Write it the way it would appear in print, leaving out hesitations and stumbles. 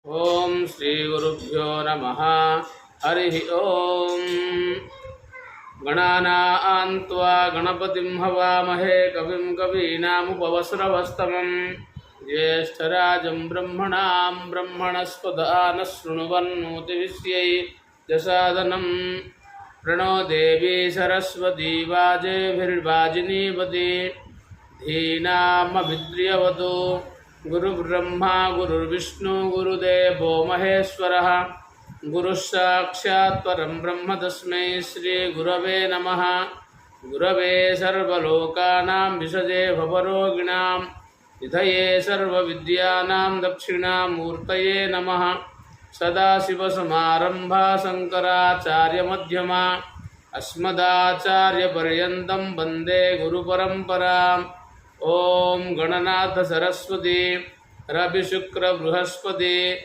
ओम श्री गुरुभ्यो नमः। हरि ओम। गणानां त्वा गणपतिं हवामहे कविं कवीनामुपवस्रवस्तमं ज्येष्ठराजं ब्रह्मणां ब्रह्मणस्पद नः शृण्वन्नोतिविश्यै दशादनं प्रणो देवी सरस्वती वाजेभिर्वाजिनीवती धीनामभिद्रियवतु। गुरुर्ब्रह्मा गुरुर्विष्णु गुरुदेवो महेश्वरः गुरुः साक्षात् परं ब्रह्म तस्मै श्री गुरवे नमः। गुरवे सर्वलोकानां विषजे भवरोगिणां निधये सर्वविद्यानां दक्षिणामूर्तये नमः। सदाशिवसमारम्भा शङ्कराचार्यमध्यमा अस्मदाचार्यपर्यन्तं वन्दे गुरुपरम्पराम्। ओम गणनाथ सरस्वती रवि शुक्र बृहस्पति